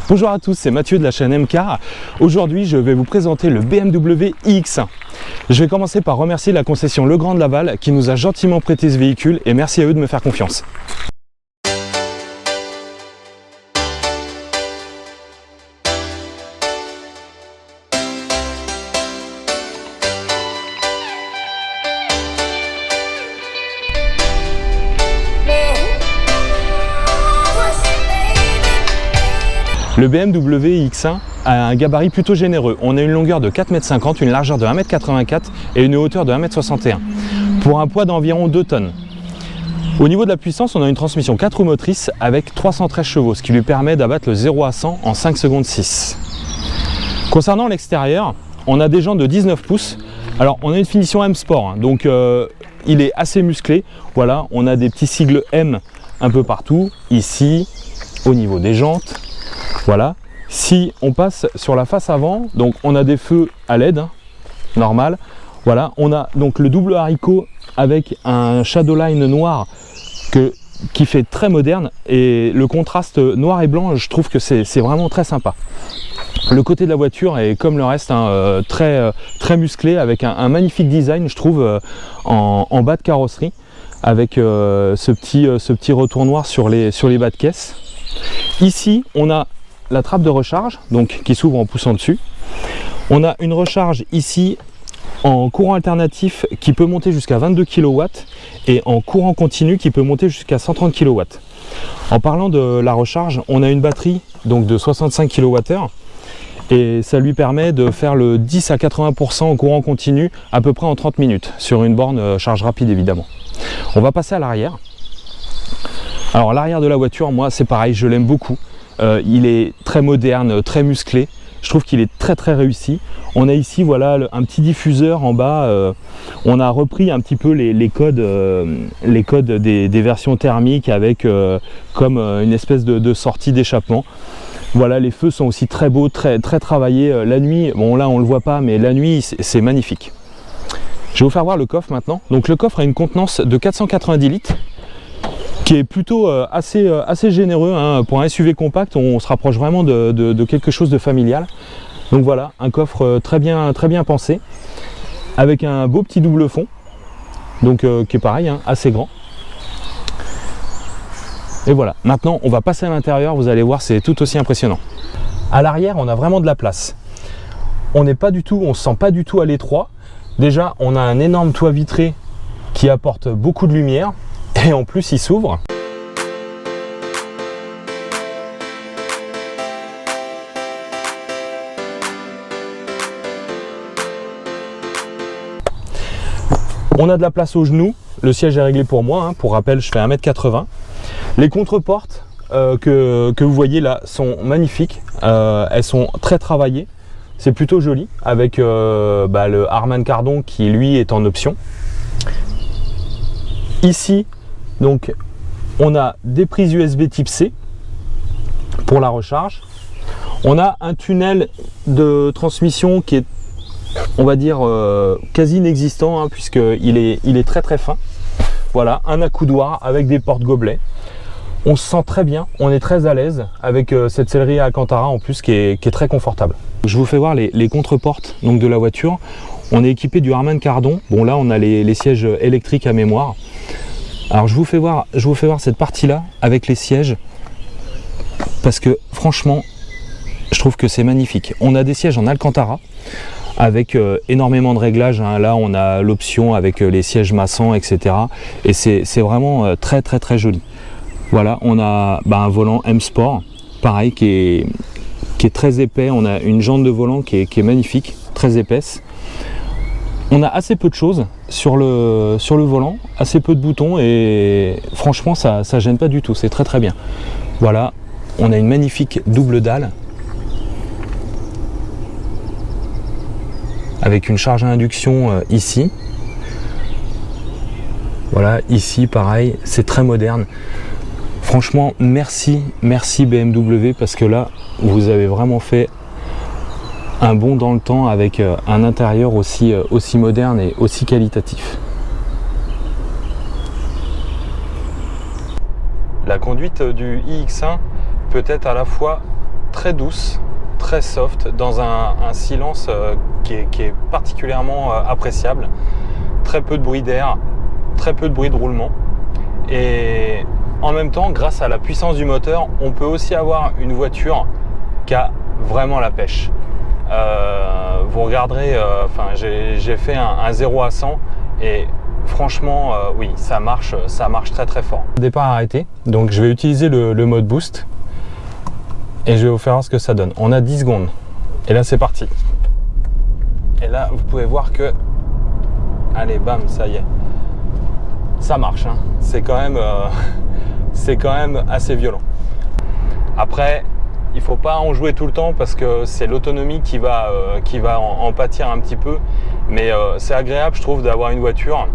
Bonjour à tous, c'est Mathieu de la chaîne MCAR. Aujourd'hui, je vais vous présenter le BMW iX1. Je vais commencer par remercier la concession Legrand de Laval qui nous a gentiment prêté ce véhicule et merci à eux de me faire confiance. Le BMW iX1 a un gabarit plutôt généreux. On a une longueur de 4,50 m, une largeur de 1,84 m et une hauteur de 1,61 m pour un poids d'environ 2 tonnes. Au niveau de la puissance, on a une transmission 4 roues motrices avec 313 chevaux, ce qui lui permet d'abattre le 0 à 100 en 5 secondes 6. Concernant l'extérieur, on a des jantes de 19 pouces. Alors on a une finition M Sport, donc il est assez musclé. Voilà, on a des petits sigles M un peu partout, ici, au niveau des jantes. Voilà, si on passe sur la face avant, donc on a des feux à LED, normal. Voilà, on a donc le double haricot avec un shadowline noir qui fait très moderne et le contraste noir et blanc, je trouve que c'est vraiment très sympa. Le côté de la voiture est comme le reste très musclé avec un magnifique design, je trouve, en bas de carrosserie avec ce petit retour noir sur les bas de caisse. Ici, on a la trappe de recharge donc qui s'ouvre en poussant dessus. On a une recharge ici en courant alternatif qui peut monter jusqu'à 22 kW et en courant continu qui peut monter jusqu'à 130 kW. En parlant de la recharge, on a une batterie donc de 65 kWh et ça lui permet de faire le 10 à 80% en courant continu à peu près en 30 minutes sur une borne charge rapide évidemment. On va passer à l'arrière. Alors l'arrière de la voiture, moi c'est pareil, je l'aime beaucoup. Il est très moderne, très musclé. Je trouve qu'il est très réussi. On a ici voilà un petit diffuseur en bas. On a repris un petit peu les codes des versions thermiques avec comme une espèce de sortie d'échappement. Voilà, les feux sont aussi très beaux, très travaillés. La nuit, bon là on le voit pas, mais la nuit c'est magnifique. Je vais vous faire voir le coffre maintenant. Donc le coffre a une contenance de 490 litres. Qui est plutôt assez généreux, hein. Pour un SUV compact, on se rapproche vraiment de quelque chose de familial. Donc voilà, un coffre très bien pensé, avec un beau petit double fond, donc qui est pareil, hein, assez grand. Et voilà, maintenant on va passer à l'intérieur, vous allez voir, c'est tout aussi impressionnant. À l'arrière, on a vraiment de la place. On se sent pas du tout à l'étroit. Déjà, on a un énorme toit vitré qui apporte beaucoup de lumière. Et en plus il s'ouvre. On a de la place aux genoux, le siège est réglé pour moi, hein. Pour rappel je fais 1,80 m. Les contreportes que vous voyez là sont magnifiques, elles sont très travaillées, c'est plutôt joli avec le Harman Kardon qui lui est en option. Ici donc on a des prises USB type C pour la recharge. On a un tunnel de transmission qui est, on va dire, quasi inexistant, hein, puisqu'il est très fin. Voilà, un accoudoir avec des portes gobelets. On se sent très bien, on est très à l'aise avec cette sellerie à Alcantara en plus qui est très confortable. Je vous fais voir les contreportes donc de la voiture. On est équipé du Harman Kardon. Bon là on a les sièges électriques à mémoire. Alors je vous fais voir cette partie là avec les sièges parce que franchement je trouve que c'est magnifique. On a des sièges en Alcantara avec énormément de réglages, hein. Là on a l'option avec les sièges massants, etc. Et c'est vraiment très joli. Voilà, on a un volant M Sport pareil qui est très épais. On a une jante de volant qui est magnifique, très épaisse. On a assez peu de choses sur le volant, assez peu de boutons et franchement ça gêne pas du tout, c'est très bien. Voilà, on a une magnifique double dalle avec une charge à induction ici. Voilà, ici pareil, c'est très moderne. Franchement merci BMW parce que là vous avez vraiment fait un bond dans le temps avec un intérieur aussi moderne et aussi qualitatif. La conduite du iX1 peut être à la fois très douce, très soft, dans un silence qui est particulièrement appréciable. Très peu de bruit d'air, très peu de bruit de roulement. Et en même temps, grâce à la puissance du moteur, on peut aussi avoir une voiture qui a vraiment la pêche. Vous regarderez, j'ai fait un 0 à 100 et franchement, oui, ça marche très très fort. Départ arrêté, donc je vais utiliser le mode boost et je vais vous faire voir ce que ça donne. On a 10 secondes et là c'est parti. Et là vous pouvez voir que, allez bam, ça y est, ça marche, hein. C'est quand même assez violent. Après, il ne faut pas en jouer tout le temps parce que c'est l'autonomie qui va en pâtir un petit peu. Mais c'est agréable, je trouve, d'avoir une voiture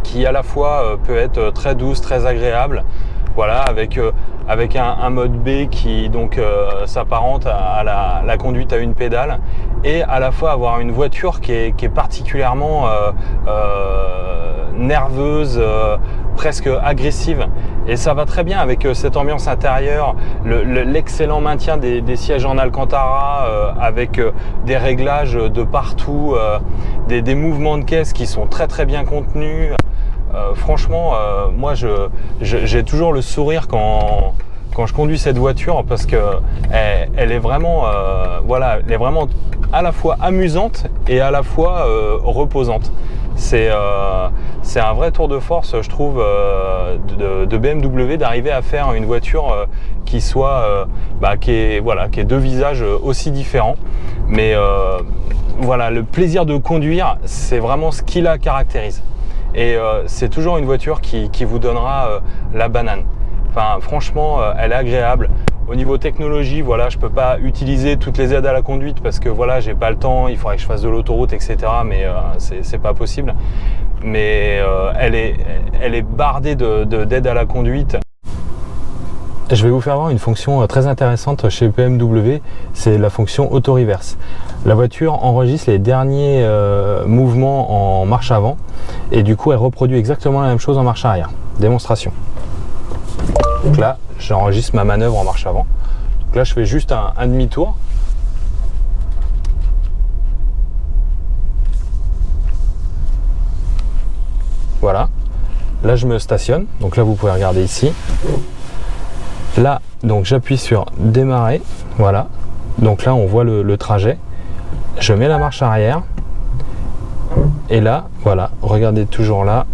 qui à la fois peut être très douce, très agréable. Voilà, avec un mode B qui donc s'apparente à la conduite à une pédale, et à la fois avoir une voiture qui est particulièrement nerveuse, presque agressive. Et ça va très bien avec cette ambiance intérieure, l'excellent maintien des sièges en Alcantara, avec des réglages de partout, des mouvements de caisse qui sont très très bien contenus. Franchement, moi j'ai toujours le sourire quand je conduis cette voiture, parce que elle est vraiment, voilà, elle est vraiment à la fois amusante et à la fois reposante. C'est un vrai tour de force, je trouve, de BMW, d'arriver à faire une voiture qui soit, qui ait deux visages aussi différents. Mais voilà, le plaisir de conduire, c'est vraiment ce qui la caractérise. Et c'est toujours une voiture qui vous donnera la banane. Enfin, franchement, elle est agréable. Au niveau technologie, voilà, je peux pas utiliser toutes les aides à la conduite parce que voilà, j'ai pas le temps, il faudrait que je fasse de l'autoroute, etc. Mais c'est pas possible. Mais elle est bardée d'aides à la conduite. Je vais vous faire voir une fonction très intéressante chez BMW, c'est la fonction auto-reverse. La voiture enregistre les derniers mouvements en marche avant et du coup elle reproduit exactement la même chose en marche arrière. Démonstration. Donc là, j'enregistre ma manœuvre en marche avant. Donc là, je fais juste un demi-tour. Voilà. Là, je me stationne. Donc là, vous pouvez regarder ici. Là, donc j'appuie sur démarrer. Voilà. Donc là, on voit le trajet. Je mets la marche arrière. Et là, voilà. Regardez toujours là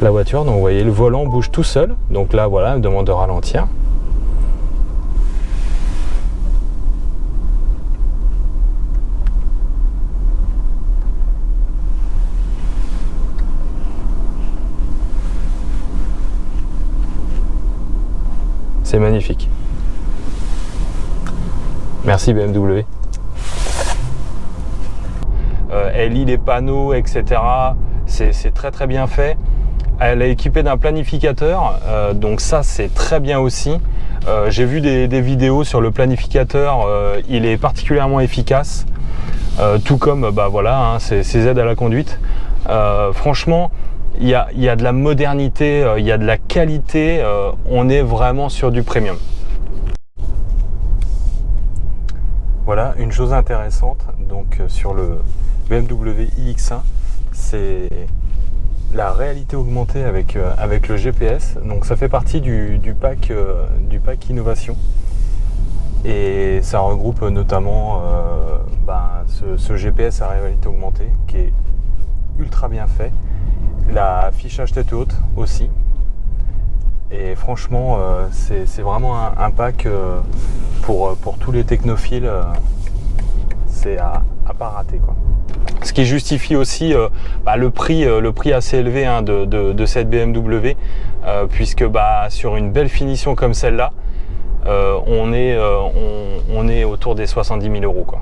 la voiture. Donc vous voyez, le volant bouge tout seul. Donc là, voilà, elle me demande de ralentir. C'est magnifique. Merci BMW. Elle lit les panneaux, etc. C'est très très bien fait. Elle est équipée d'un planificateur, donc ça c'est très bien aussi. J'ai vu des vidéos sur le planificateur, il est particulièrement efficace, tout comme voilà, hein, ces aides à la conduite. Franchement, il y a de la modernité, il y a de la qualité, on est vraiment sur du premium. Voilà, une chose intéressante donc sur le BMW iX1, c'est la réalité augmentée avec le GPS. Donc ça fait partie du pack innovation, et ça regroupe notamment ce GPS à réalité augmentée qui est ultra bien fait, l'affichage tête haute aussi, et franchement c'est vraiment un pack pour tous les technophiles, c'est à pas rater quoi. Ce qui justifie aussi le prix assez élevé hein, de cette BMW, puisque sur une belle finition comme celle-là, on est autour des 70 000 € quoi.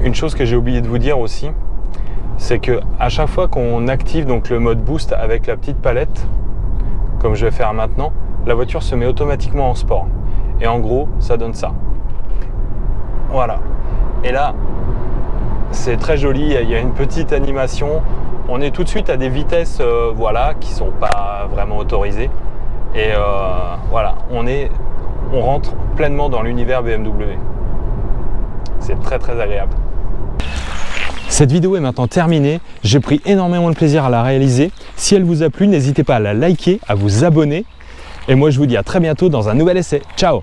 Une chose que j'ai oublié de vous dire aussi, c'est que à chaque fois qu'on active donc le mode boost avec la petite palette, comme je vais faire maintenant, la voiture se met automatiquement en sport. Et en gros, ça donne ça. Voilà. Et là, c'est très joli, il y a une petite animation. On est tout de suite à des vitesses voilà, qui ne sont pas vraiment autorisées. Et voilà, on est on rentre pleinement dans l'univers BMW. C'est très très agréable. Cette vidéo est maintenant terminée, j'ai pris énormément de plaisir à la réaliser. Si elle vous a plu, n'hésitez pas à la liker, à vous abonner. Et moi je vous dis à très bientôt dans un nouvel essai. Ciao!